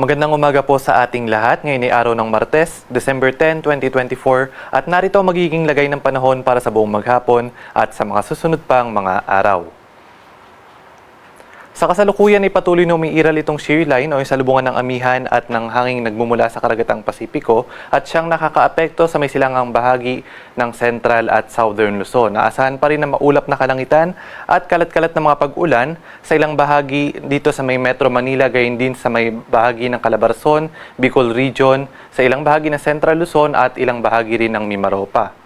Magandang umaga po sa ating lahat. Ngayon ay araw ng Martes, December 10, 2024 at narito ang magiging lagay ng panahon para sa buong maghapon at sa mga susunod pang mga araw. Sa kasalukuyan ay patuloy na umiiral itong shear line o yung salubungan ng amihan at ng hanging nagmumula sa karagatang Pasipiko at siyang nakakaapekto sa may silangang bahagi ng Central at Southern Luzon. Naasahan pa rin na maulap na kalangitan at kalat-kalat na mga pag-ulan sa ilang bahagi dito sa may Metro Manila, gayon din sa may bahagi ng Calabarzon, Bicol Region, sa ilang bahagi ng Central Luzon at ilang bahagi rin ng Mimaropa.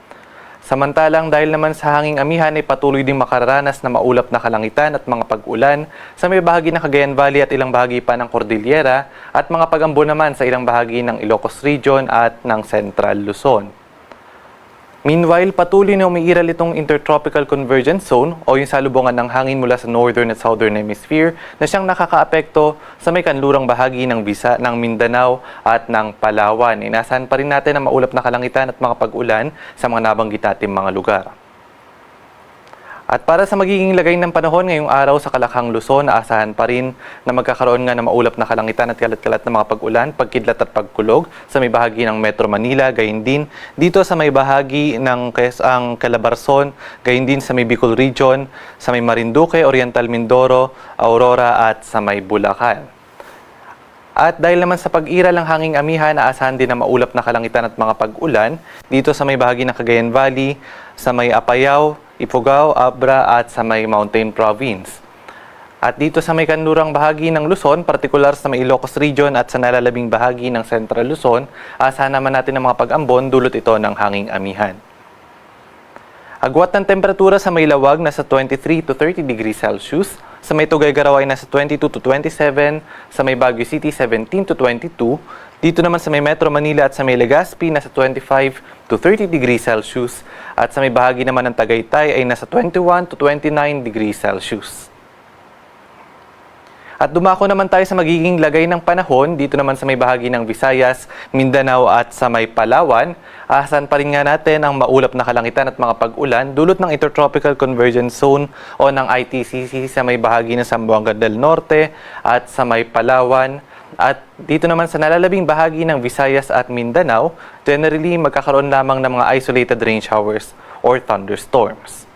Samantalang dahil naman sa hanging amihan ay patuloy ding makararanas na maulap na kalangitan at mga pag-ulan sa may bahagi ng Cagayan Valley at ilang bahagi pa ng Cordillera at mga pag-ambo naman sa ilang bahagi ng Ilocos Region at ng Central Luzon. Meanwhile, patuloy na umiiral itong Intertropical Convergence Zone o yung salubungan ng hangin mula sa Northern at Southern Hemisphere na siyang nakakaapekto sa may kanlurang bahagi ng Mindanao at ng Palawan. Inasahan pa rin natin ang maulap na kalangitan at mga pag-ulan sa mga nabanggit nating mga lugar. At para sa magiging lagay ng panahon ngayong araw sa Kalakhang Luzon, naasahan pa rin na magkakaroon nga ng maulap na kalangitan at kalat-kalat na mga pag-ulan, pagkidlat at pagkulog sa may bahagi ng Metro Manila, gayon din dito sa may bahagi ng ang Calabarzon, gayon din sa may Bicol Region, sa may Marinduque, Oriental Mindoro, Aurora at sa may Bulacan. At dahil naman sa pag-iral ng hanging amihan, naasahan din na maulap na kalangitan at mga pag-ulan dito sa may bahagi ng Cagayan Valley, sa may Apayao, Ifugao, Abra at sa may Mountain Province. At dito sa may kanlurang bahagi ng Luzon, partikular sa may Ilocos Region at sa nalalabing bahagi ng Central Luzon, asahan naman natin ang mga pag-ambon dulot ito ng hanging amihan. Agwat ng temperatura sa may Lawag nasa 23 to 30 degrees Celsius, sa may Tuguegarao ay nasa 22 to 27, sa may Baguio City 17 to 22, dito naman sa may Metro Manila at sa may Legazpi nasa 25 to 30 degrees Celsius at sa may bahagi naman ng Tagaytay ay nasa 21 to 29 degrees Celsius. At dumako naman tayo sa magiging lagay ng panahon dito naman sa may bahagi ng Visayas, Mindanao at sa may Palawan. Asahan pa rin nga natin ang maulap na kalangitan at mga pag-ulan dulot ng Intertropical Convergence Zone o ng ITCZ sa may bahagi ng Zamboanga del Norte at sa may Palawan. At dito naman sa nalalabing bahagi ng Visayas at Mindanao, generally magkakaroon lamang ng mga isolated rain showers or thunderstorms.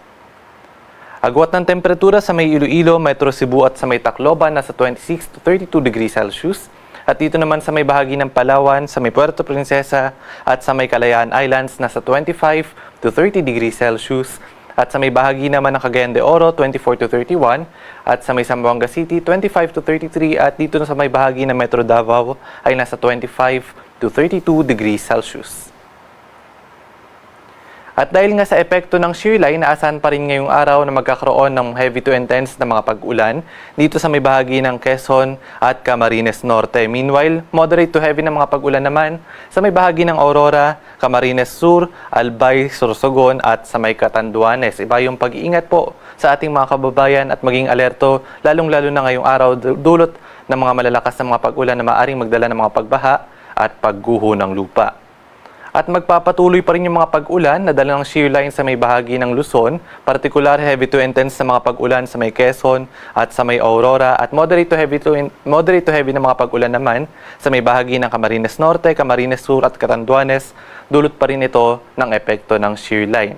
Agwat ng temperatura sa may Iloilo, Metro Cebu at sa may Tacloban nasa 26 to 32 degrees Celsius. At dito naman sa may bahagi ng Palawan, sa may Puerto Princesa at sa may Kalayaan Islands nasa 25 to 30 degrees Celsius. At sa may bahagi naman ng Cagayan de Oro, 24 to 31. At sa may Zamboanga City, 25 to 33. At dito na sa may bahagi ng Metro Davao ay nasa 25 to 32 degrees Celsius. At dahil nga sa epekto ng shear line, naasahan pa rin ngayong araw na magkakaroon ng heavy to intense na mga pag-ulan dito sa may bahagi ng Quezon at Camarines Norte. Meanwhile, moderate to heavy na mga pag-ulan naman sa may bahagi ng Aurora, Camarines Sur, Albay, Sorsogon at sa may Catanduanes. Iba yung pag-iingat po sa ating mga kababayan at maging alerto lalong-lalo na ngayong araw dulot ng mga malalakas na mga pag-ulan na maaaring magdala ng mga pagbaha at pagguho ng lupa. At magpapatuloy pa rin yung mga pag-ulan na dala ng shear line sa may bahagi ng Luzon, partikular heavy to intense na mga pag-ulan sa may Quezon at sa may Aurora at moderate to heavy na mga pag-ulan naman sa may bahagi ng Camarines Norte, Camarines Sur at Catanduanes, dulot pa rin ito ng epekto ng shear line.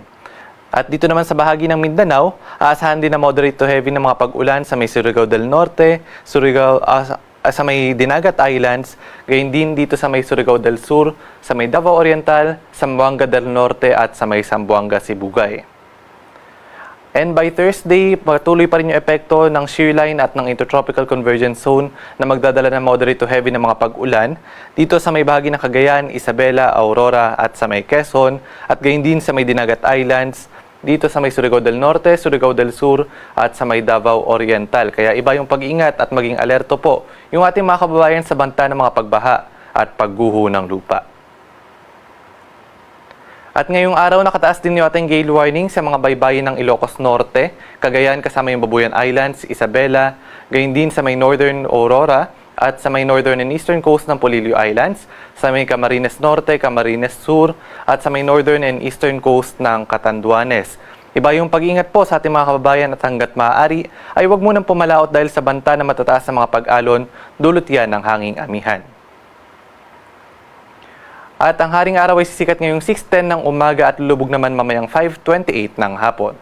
At dito naman sa bahagi ng Mindanao, aasahan din na moderate to heavy na mga pag-ulan sa may Surigao del Norte, sa may Dinagat Islands, gayon din dito sa may Surigao del Sur, sa may Davao Oriental, Zamboanga del Norte at sa may Zamboanga Sibugay. And by Thursday, patuloy pa rin yung epekto ng shear line at ng Intertropical Convergence Zone na magdadala ng moderate to heavy na mga pag-ulan dito sa may bahagi ng Cagayan, Isabela, Aurora at sa may Quezon at gayon din sa may Dinagat Islands, dito sa may Surigao del Norte, Surigao del Sur at sa may Davao Oriental. Kaya iba yung pag-ingat at maging alerto po yung ating mga kababayan sa banta ng mga pagbaha at pagguho ng lupa. At ngayong araw nakataas din yung ating gale warning sa mga baybayin ng Ilocos Norte, Cagayan kasama yung Babuyan Islands, Isabela, gayon din sa may Northern Aurora at sa may northern and eastern coast ng Polillo Islands, sa may Camarines Norte, Camarines Sur, at sa may northern and eastern coast ng Catanduanes. Iba yung pag-ingat po sa ating mga kababayan at hanggat maaari ay huwag munang pumalaot dahil sa banta na matataas sa mga pag-alon, dulot yan ng hanging amihan. At ang haring araw ay sisikat ngayong 6:10 ng umaga at lulubog naman mamayang 5:28 ng hapon.